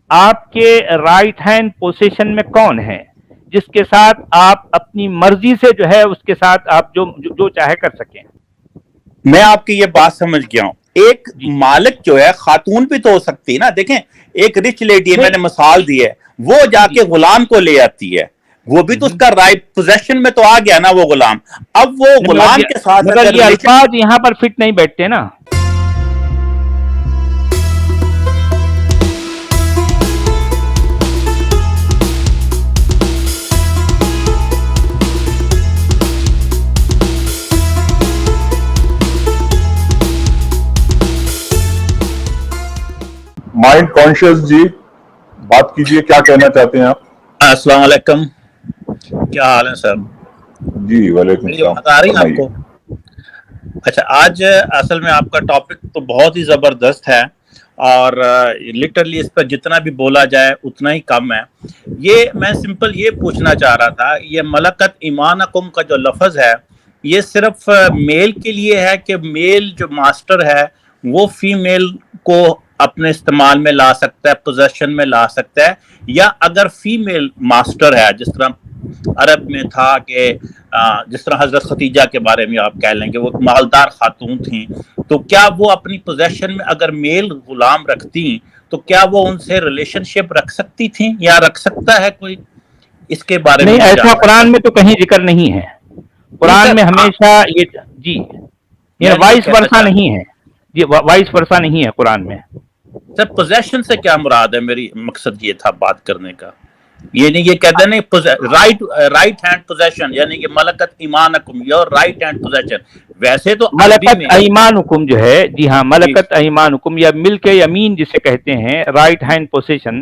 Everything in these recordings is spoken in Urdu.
آپ کے رائٹ ہینڈ پوزیشن میں کون ہے جس کے ساتھ آپ اپنی مرضی سے جو ہے اس کے ساتھ آپ جو چاہے کر سکیں؟ میں آپ کی یہ بات سمجھ گیا ہوں. ایک جی مالک جو ہے خاتون بھی تو ہو سکتی ہے نا. دیکھیں ایک رچ لیڈی ہے, میں نے نہیں مثال دی ہے, وہ جا جی کے غلام کو لے آتی ہے, وہ بھی تو اس کا رائٹ پوزیشن میں تو آ گیا نا وہ غلام. اب وہ نہیں، غلام کے ساتھ مگر اگر یہ ریلیشن. الفاظ یہاں پر فٹ نہیں بیٹھتے نا. مائنڈ کانشیس جی بات کیجئے, کیا کہنا چاہتے ہیں آپ؟ السلام علیکم, کیا حال ہے سر؟ جی وعلیکم میری السلام, بات آ رہی ہے آپ فرمائیے. کو؟ اچھا, آج اصل میں آپ کا ٹاپک تو بہت ہی زبردست ہے اور لٹرلی اس پر جتنا بھی بولا جائے اتنا ہی کم ہے. یہ میں سمپل یہ پوچھنا چاہ رہا تھا, یہ ملکت ایمانکم کا جو لفظ ہے یہ صرف میل کے لیے ہے کہ میل جو ماسٹر ہے وہ فیمیل کو اپنے استعمال میں لا سکتا ہے, پوزیشن میں لا سکتا ہے, یا اگر فیمیل ماسٹر ہے جس طرح عرب میں تھا کہ جس طرح حضرت ختیجہ کے بارے میں آپ کہہ لیں کہ وہ مالدار خاتون تھیں, تو کیا وہ اپنی پوزیشن میں اگر میل غلام رکھتی تو کیا وہ ان سے ریلیشن شپ رکھ سکتی تھیں یا رکھ سکتا ہے کوئی؟ اس کے بارے میں نہیں، میں ایسا جاننا قرآن میں چاہتا تو کہیں ذکر نہیں ہے. ہوں. نہیں قرآن سر, میں ہمیشہ یہ جی یہ میں یہ وائس کہنا ورثہ چاہ نہیں ہے. جی وائس ورثہ نہیں ہے قرآن میں. سر پوزیشن سے کیا مراد ہے؟ میری مقصد یہ تھا بات کرنے کا. یہ نہیں, یہ کہتے ہیں نہیں رائٹ ہینڈ پوزیشن یعنی کہ ملکت ایمانکم یور رائٹ ہینڈ پوزیشن. ویسے تو عربی ملکت میں ایمانکم جو ہے, جی ہاں, جی ملکت ایمانکم یا ملک یمین جسے کہتے ہیں, رائٹ ہینڈ پوزیشن,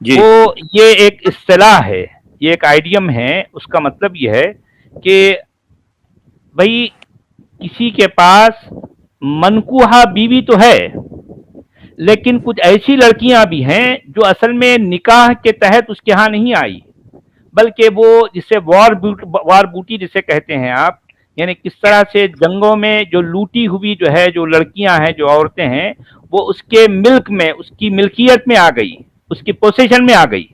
جی وہ یہ ایک اصطلاح ہے, یہ ایک آئیڈیم ہے. اس کا مطلب یہ ہے کہ بھائی کسی کے پاس منکوحہ بیوی تو ہے, لیکن کچھ ایسی لڑکیاں بھی ہیں جو اصل میں نکاح کے تحت اس کے ہاں نہیں آئی, بلکہ وہ جسے وار بوٹی جسے کہتے ہیں آپ, یعنی کس طرح سے جنگوں میں جو لوٹی ہوئی جو ہے جو لڑکیاں ہیں, جو عورتیں ہیں, وہ اس کے ملک میں, اس کی ملکیت میں آ گئی, اس کی پوزیشن میں آ گئی.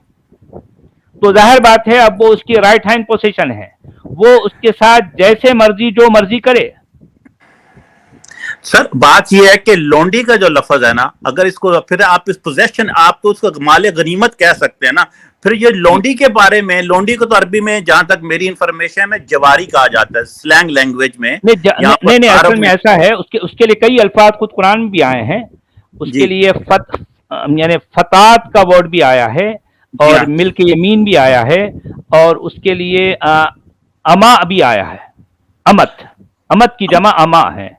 تو ظاہر بات ہے اب وہ اس کی رائٹ ہینڈ پوزیشن ہے, وہ اس کے ساتھ جیسے مرضی جو مرضی کرے. سر بات یہ ہے کہ لونڈی کا جو لفظ ہے نا, اگر اس کو پھر آپ اس پوزیشن آپ تو اس کو مال غنیمت کہہ سکتے ہیں نا. پھر یہ لونڈی کے بارے میں, لونڈی کو تو عربی میں جہاں تک میری انفارمیشن میں جواری کہا جاتا ہے سلینگ لینگویج میں. یہاں پر نہیں, اصل عرب میں میں ایسا ہے, اس کے لیے کئی الفاظ خود قرآن میں بھی آئے ہیں. اس کے جی لیے یعنی فتات کا ورڈ بھی آیا ہے, جی اور ہاں. ملک یمین بھی آیا ہے, اور اس کے لیے اما بھی آیا ہے. امت کی جمع اما ہے.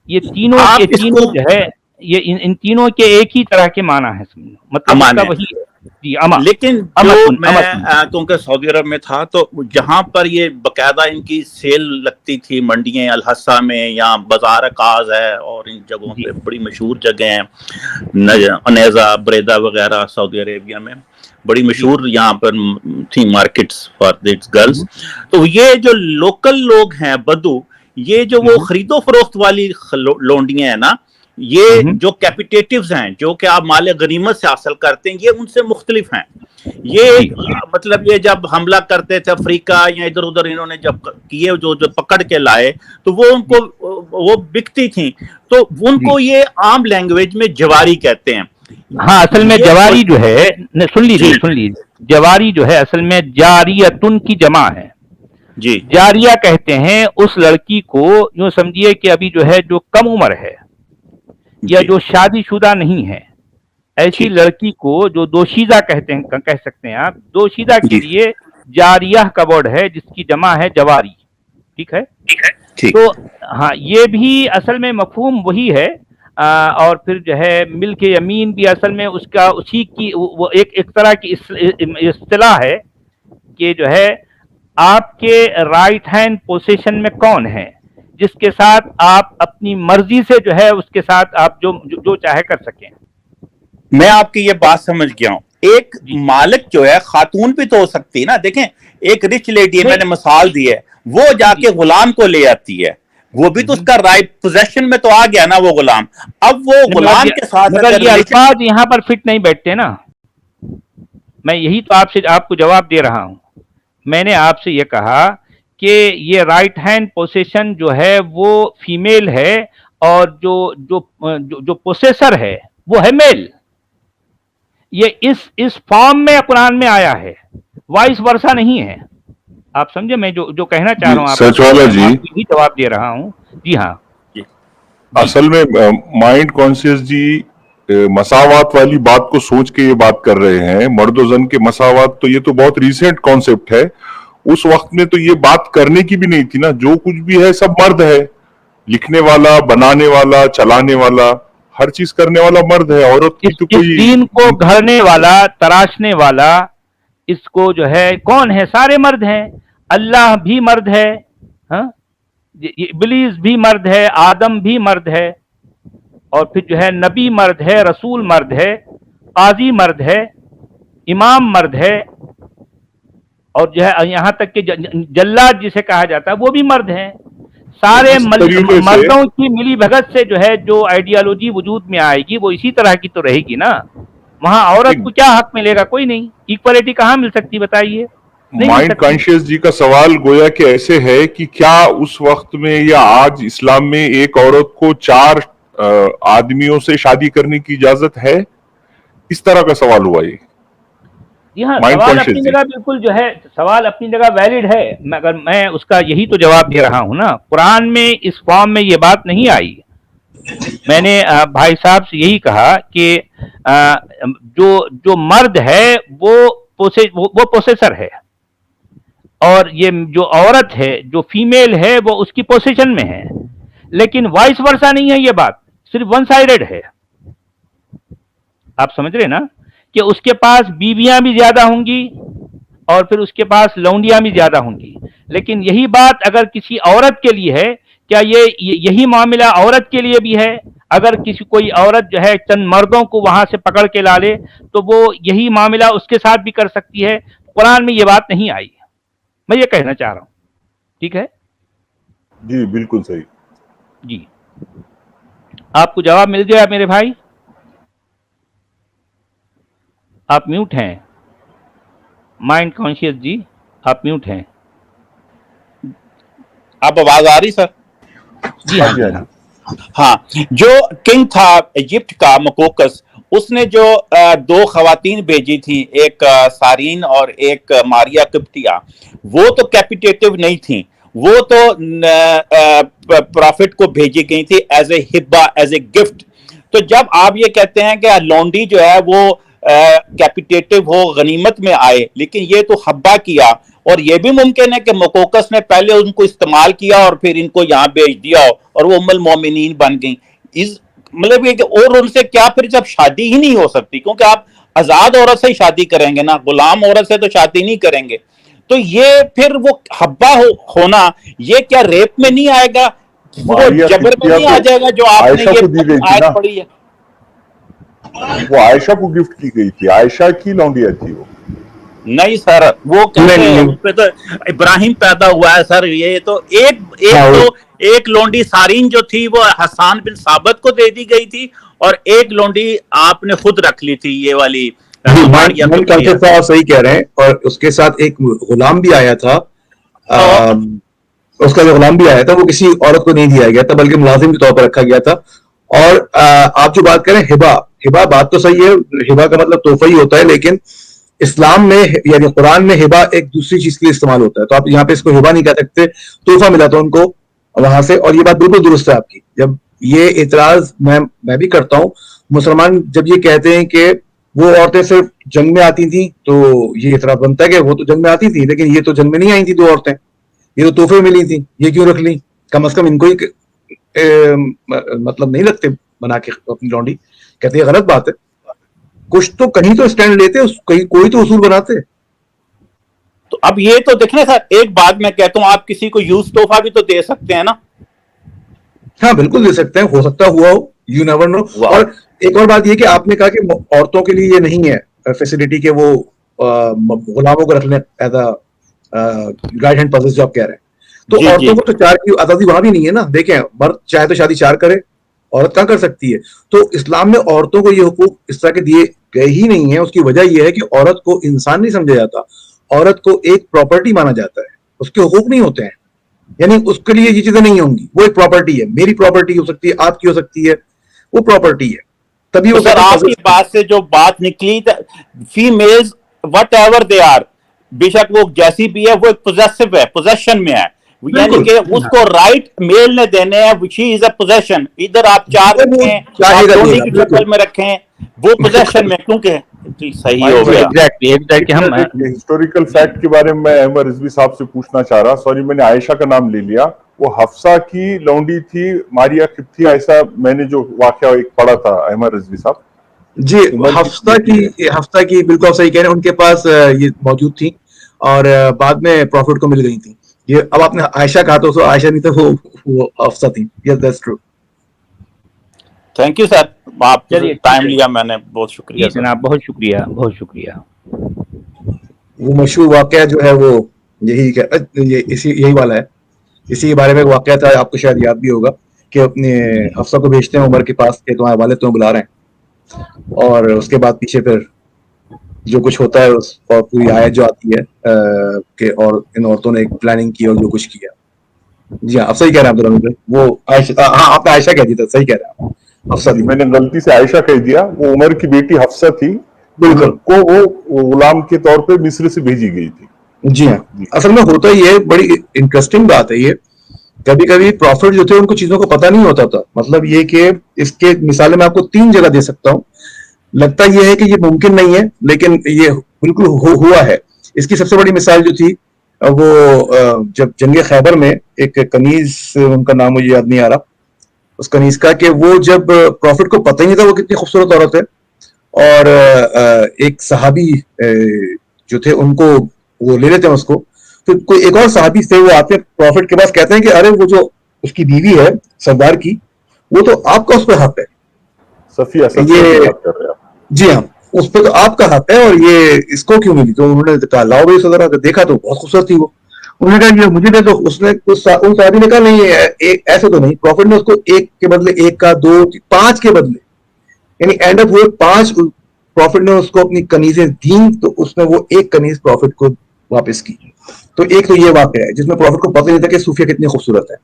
یہ تینوں کے آپ اس کو تینوں جو ہے, یہ ان تینوں کے ایک ہی طرح کے معنی ہے, مطلب اس امان کا ہے. وہی ہے. جی اما, لیکن جو امتن میں امتن کیونکہ سعودی عرب میں تھا تو جہاں پر یہ باقاعدہ ان کی سیل لگتی تھی, منڈیاں الحصہ میں یا بازار کاز ہے اور ان جگہوں جی پہ بڑی مشہور جگہ ہیں, انیزا بریدا وغیرہ سعودی عربیہ میں بڑی جی مشہور یہاں پر تھی مارکیٹس فار دیٹس گرلس. تو یہ جو لوکل لوگ ہیں بدو, یہ جو وہ خرید و فروخت والی لونڈیاں ہیں نا, یہ جو کیپیٹیٹیوز ہیں جو کہ آپ مال غنیمت سے حاصل کرتے ہیں, یہ ان سے مختلف ہیں. یہ جی مطلب یہ جب حملہ کرتے تھے افریقہ یا ادھر ادھر, انہوں نے جب کیے جو پکڑ کے لائے تو وہ ان کو وہ بکتی تھیں, تو ان جی کو یہ عام لینگویج میں جواری کہتے ہیں. ہاں, اصل میں یہ جواری جو ہے, سن جی لیجیے, جواری جو ہے اصل میں جاریتن کی جمع ہے. جی جاریہ کہتے ہیں اس لڑکی کو, یوں سمجھیے کہ ابھی جو ہے جو کم عمر ہے یا جی جو شادی شدہ نہیں ہے, ایسی ٹھیک لڑکی کو جو دوشیزہ کہہ سکتے ہیں آپ, دوشیزہ کے جی لیے جاریہ کا ورڈ ہے جس کی جمع ہے جواری. ٹھیک ہے, ٹھیک. تو ہاں یہ بھی اصل میں مفہوم وہی ہے. اور پھر جو ہے ملک یمین بھی اصل میں اس کا اسی کی وہ ایک طرح کی اصطلاح ہے کہ جو ہے آپ کے رائٹ ہینڈ پوزیشن میں کون ہے جس کے ساتھ آپ اپنی مرضی سے جو ہے اس کے ساتھ آپ جو چاہے کر سکیں. میں آپ کی یہ بات سمجھ گیا ہوں. ایک جی مالک جو ہے خاتون بھی تو ہو سکتی ہے نا. دیکھیں ایک رچ لیڈی ہے, میں نے نہیں مثال دی ہے, وہ جا جی کے غلام کو لے آتی ہے, وہ بھی تو اس کا رائٹ پوزیشن میں تو آ گیا نا وہ غلام. اب وہ نہیں، غلام کے ساتھ مگر اگر یہ ریلیشن. الفاظ یہاں پر فٹ نہیں بیٹھتے نا. میں یہی تو آپ کو جواب دے رہا ہوں. میں نے آپ سے یہ کہا کہ یہ رائٹ ہینڈ پوزیشن جو ہے وہ فیمیل ہے اور جو پوسیسر ہے وہ ہے میل. یہ اس فارم میں قرآن میں آیا ہے, وائس ورثہ نہیں ہے. آپ سمجھے میں جو کہنا چاہ رہا ہوں, سچ والا جی بھی جواب دے رہا ہوں. جی ہاں, اصل میں مائنڈ کانشیس جی مساوات والی بات کو سوچ کے یہ بات کر رہے ہیں. مرد و زن کے مساوات تو یہ تو بہت ریسنٹ کانسیپٹ ہے. اس وقت میں تو یہ بات کرنے کی بھی نہیں تھی نا. جو کچھ بھی ہے سب مرد ہے, لکھنے والا, بنانے والا, چلانے والا, ہر چیز کرنے والا مرد ہے. عورت کی تو کوئی, اس دین کو گھڑنے والا, تراشنے والا, اس کو جو ہے کون ہے؟ سارے مرد ہیں. اللہ بھی مرد ہے, ابلیس بھی مرد ہے, آدم بھی مرد ہے, اور پھر جو ہے نبی مرد ہے, رسول مرد ہے, قاضی مرد ہے, امام مرد ہے, اور جو ہے یہاں تک کہ جلاد جسے کہا جاتا ہے وہ بھی مرد ہیں. سارے مردوں کی ملی بھگت سے جو ہے جو آئیڈیالوجی وجود میں آئے گی وہ اسی طرح کی تو رہے گی نا. وہاں عورت کو کیا حق ملے گا؟ کوئی نہیں. ایکوالٹی کہاں مل سکتی بتائیے؟ مائنڈ کانشیس جی کا سوال گویا کہ ایسے ہے کہ کیا اس وقت میں یا آج اسلام میں ایک عورت کو 4 آدمیوں سے شادی کرنے کی اجازت ہے؟ اس طرح کا سوال ہوا یہ. جی ہاں, سوال اپنی جگہ بالکل جو ہے, سوال اپنی جگہ ویلڈ ہے, مگر میں اس کا یہی تو جواب دے رہا ہوں نا. قرآن میں اس فارم میں یہ بات نہیں آئی. میں نے بھائی صاحب سے یہی کہا کہ جو مرد ہے وہ پوسیسر ہے, اور یہ جو عورت ہے, جو فیمیل ہے, وہ اس کی پوزیشن میں ہے. لیکن وائس ورثہ نہیں ہے. یہ بات صرف ون سائیڈڈ ہے. آپ سمجھ رہے نا کہ اس کے پاس بیویاں بھی زیادہ ہوں گی اور پھر اس کے پاس لونڈیاں بھی زیادہ ہوں گی. لیکن یہی بات اگر کسی عورت کے لیے ہے, کیا یہی معاملہ عورت کے لیے بھی ہے؟ اگر کوئی عورت جو ہے چند مردوں کو وہاں سے پکڑ کے لا لے تو وہ یہی معاملہ اس کے ساتھ بھی کر سکتی ہے. قرآن میں یہ بات نہیں آئی. میں یہ کہنا چاہ رہا ہوں. ٹھیک ہے جی, بالکل صحیح. جی, آپ کو جواب مل گیا میرے بھائی. آپ میوٹ ہیں. مائنڈ کانشیس جی, آپ میوٹ ہیں. آپ آواز آ رہی سر؟ جی ہاں. ہاں, جو کنگ تھا ایجپٹ کا مکوکس, اس نے جو 2 خواتین بھیجی تھی, ایک سارین اور ایک ماریا قبطیہ, وہ تو کیپیٹیٹو نہیں تھیں, وہ تو پرافٹ کو بھیجی گئی تھی ایز اے ہبہ, ایز اے گفٹ. تو جب آپ یہ کہتے ہیں کہ لونڈی جو ہے وہ کیپیٹیٹو ہو, غنیمت میں آئے, لیکن یہ تو حبہ کیا, اور یہ بھی ممکن ہے کہ مکوکس نے پہلے ان کو استعمال کیا اور پھر ان کو یہاں بھیج دیا اور وہ ام المومنین بن گئیں. مطلب یہ کہ اور ان سے کیا پھر جب شادی ہی نہیں ہو سکتی, کیونکہ آپ آزاد عورت سے ہی شادی کریں گے نا, غلام عورت سے تو شادی نہیں کریں گے. تو یہ پھر وہ حبہ ہونا, یہ کیا ریپ میں نہیں آئے گا؟ وہ جبر میں نہیں آ جائے گا جو آپ نے یہ آیت پڑھی ہے؟ وہ عائشہ کو گفٹ کی گئی تھی, عائشہ کی لونڈیا تھی وہ. نہیں سر, وہ کہتے تو ابراہیم پیدا ہوا ہے سر. یہ تو ایک لونڈی سارین جو تھی وہ حسان بن ثابت کو دے دی گئی تھی, اور ایک لونڈی آپ نے خود رکھ لی تھی, یہ والی. صحیح کہہ رہے ہیں. اور اس کے ساتھ ایک غلام بھی آیا تھا, اس کا جو غلام بھی آیا تھا وہ کسی عورت کو نہیں دیا گیا تھا, بلکہ ملازم کے طور پر رکھا گیا تھا. اور آپ جو بات کریں ہبا بات تو صحیح ہے, ہبا کا مطلب تحفہ ہی ہوتا ہے, لیکن اسلام میں یعنی قرآن میں ہبا ایک دوسری چیز کے لیے استعمال ہوتا ہے. تو آپ یہاں پہ اس کو ہبا نہیں کہہ سکتے, تحفہ ملا تھا ان کو وہاں سے. اور یہ بات بالکل درست ہے آپ کی. جب یہ اعتراض میں بھی کرتا ہوں, مسلمان جب یہ کہتے ہیں کہ وہ عورتیں صرف جنگ میں آتی تھیں, تو یہ اعتراض بنتا ہے کہ وہ تو جنگ میں آتی تھی, لیکن یہ تو جنگ میں نہیں آئی تھی 2 عورتیں, یہ تو تحفے ملی تھی, یہ کیوں رکھ لی؟ کم از کم ان کو ہی مطلب نہیں رکھتے بنا کے اپنی لونڈی. کہتے ہیں غلط بات ہے. کچھ تو کہیں تو اسٹینڈ لیتے, کوئی تو اصول بناتے. تو اب یہ تو دیکھیں سر, ایک بات میں کہتا ہوں, آپ کسی کو یوز تحفہ بھی تو دے سکتے ہیں نا. ہاں بالکل دے سکتے ہیں, ہو سکتا ہوا ہو, یو نیور نو. اور ایک اور بات یہ کہ آپ نے کہا کہ عورتوں کے لیے یہ نہیں ہے فیسلٹی کہ وہ غلاموں کو رکھ لیں as a right hand person جو آپ کہہ رہے ہیں. تو عورتوں کو تو 4 کی آزادی وہاں بھی نہیں ہے نا. دیکھیں, مرد چاہے تو شادی 4 کرے عورت کہاں کر سکتی ہے. تو اسلام میں عورتوں کو یہ حقوق اس طرح کے دیے گئے ہی نہیں ہیں. اس کی وجہ یہ ہے کہ عورت کو انسان نہیں سمجھا جاتا, عورت کو ایک پراپرٹی مانا جاتا ہے, اس کے حقوق نہیں ہوتے ہیں. یعنی اس کے لیے یہ چیزیں نہیں ہوں گی, وہ ایک پراپرٹی ہے, میری پراپرٹی ہو سکتی ہے, آپ کی ہو سکتی ہے, وہ پراپرٹی ہے. تبھی وہ سر آپ کی بات سے جو بات نکلی, families whatever they are, بے شک وہ جیسی بھی ہے, وہ ایک پوزیسو ہے, پوزیشن میں ہے, یعنی کہ اس کو رائٹ میل نے دینے ہیں, شی از اے پوزیشن. ادھر آپ چار رکھیں, آپ دونوں کی شکل میں رکھیں, وہ پوزیشن میں, کیونکہ صحیح ہو گیا. ایگزیکٹلی ہم ہسٹوریکل فیکٹ کے بارے میں احمد رضوی صاحب سے پوچھنا چاہ رہا, سوری میں نے عائشہ کا نام لے لیا, وہ حفصہ کی لونڈی تھی, ماریا قبطیہ, ایسا میں نے جو واقعہ ایک پڑھا تھا احمد رضوی صاحب. جی حفصہ کی بالکل صحیح کہہ رہے ہیں, ان کے پاس یہ موجود تھی اور بعد میں پروفٹ کو مل گئی تھی. یہ اب آپ نے عائشہ کہا تو عائشہ نہیں تو وہ حفصہ تھی. Yes that's true. Thank you sir, آپ ٹائم لیا میں نے, بہت شکریہ جناب, بہت شکریہ, بہت شکریہ. وہ مشہور واقعہ جو ہے وہ یہی والا ہے. اسی کے بارے میں واقعہ تھا, آپ کو شاید یاد بھی ہوگا, کہ اپنے حفصہ کو بھیجتے ہیں عمر کے پاس کہ تمہارے والد تمہیں بلا رہے ہیں, اور اس کے بعد پیچھے پھر جو کچھ ہوتا ہے اور پوری آیت جو آتی ہے کہ اور ان عورتوں نے ایک پلاننگ کی اور جو کچھ کیا. جی ہاں, آپ صحیح کہہ رہے ہیں عبدالرحمن بھائی, وہ ہاں آپ نے عائشہ کہہ دی تھا, صحیح کہہ رہے ہیں حفصہ تھی. میں نے غلطی سے عائشہ کہہ دیا, وہ عمر کی بیٹی حفصہ تھی, بالکل کو وہ غلام کے طور پہ مصر سے بھیجی گئی تھی. جی ہاں, اصل میں ہوتا ہی ہے, بڑی انٹرسٹنگ بات ہے یہ. کبھی کبھی پروفٹ جو تھے ان کو چیزوں کو پتہ نہیں ہوتا تھا. مطلب یہ کہ اس کے مثالیں میں آپ کو 3 جگہ دے سکتا ہوں. لگتا یہ ہے کہ یہ ممکن نہیں ہے, لیکن یہ بالکل ہوا ہے. اس کی سب سے بڑی مثال جو تھی وہ جب جنگ خیبر میں ایک کنیز, ان کا نام مجھے یاد نہیں آ رہا, اس کنیز کا, کہ وہ جب پروفٹ کو پتہ ہی نہیں تھا وہ کتنی خوبصورت عورت ہے, اور ایک صحابی جو تھے ان کو وہ لے لیتے ہیں اس کو. تو کوئی ایک اور صحابی تھے, وہ آتے ہیں پروفٹ کے پاس, کہتے ہیں کہ ارے وہ جو اس کی بیوی ہے سردار کی, وہ تو آپ کا اس پہ حق ہے. صفیہ یہ بات کر رہے ہیں. جی ہاں, اس پہ تو آپ کا حق ہے, اور یہ اس کو کیوں ملی؟ تو انہوں نے کہا لاؤ بھائی صدر, دیکھا تو بہت خوبصورت تھی وہ. انہوں نے کہا یہ مجھے دے دو. اس نے ان صحابی نے کہا نہیں ایسے تو نہیں. پروفٹ نے اس کو 1 کے بدلے 1 کا, 2, 5 کے بدلے, یعنی اینڈ اپ ہوئے 5. پروفٹ نے اس کو اپنی کنیزیں دیں, تو اس نے وہ 1 کنیز پروفٹ کو واپس کی. تو ایک تو یہ واقعہ ہے جس میں پروفٹ کو پتہ نہیں تھا کہ صوفیہ کتنی خوبصورت ہے.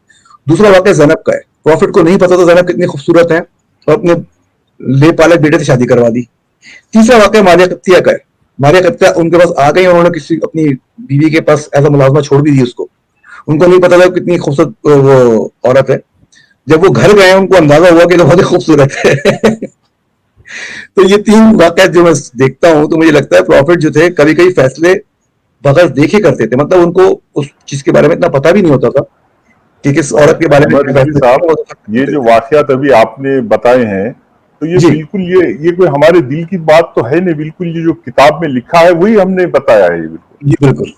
دوسرا واقعہ زینب کا ہے. پروفٹ کو نہیں پتا تھا زینب کتنی خوبصورت ہے, اور اپنے لے پالک بیٹے سے شادی کروا دی. تیسرا واقعہ ماریہ قبطیہ کا ہے. ماریہ قبطیہ ان کے پاس آ گئی, انہوں نے کسی اپنی بیوی کے پاس ایز اے ملازمہ چھوڑ بھی دی اس کو. ان کو نہیں پتا تھا کتنی خوبصورت وہ عورت ہے. جب وہ گھر گئے ان کو اندازہ ہوا کہ تو بہت خوبصورت ہے. تو یہ 3 واقعات جو میں دیکھتا ہوں تو مجھے لگتا ہے پروفٹ جو تھے کبھی کبھی فیصلے بغیر دیکھے کرتے تھے. مطلب ان کو اس چیز کے بارے میں اتنا پتہ بھی نہیں ہوتا تھا کہ کس عورت کے بارے میں. صاحب یہ جو واقعات ابھی آپ نے بتائے ہیں, تو یہ بالکل یہ کوئی ہمارے دل کی بات تو ہے نہیں, بالکل یہ جو کتاب میں لکھا ہے وہی ہم نے بتایا ہے. جی بالکل.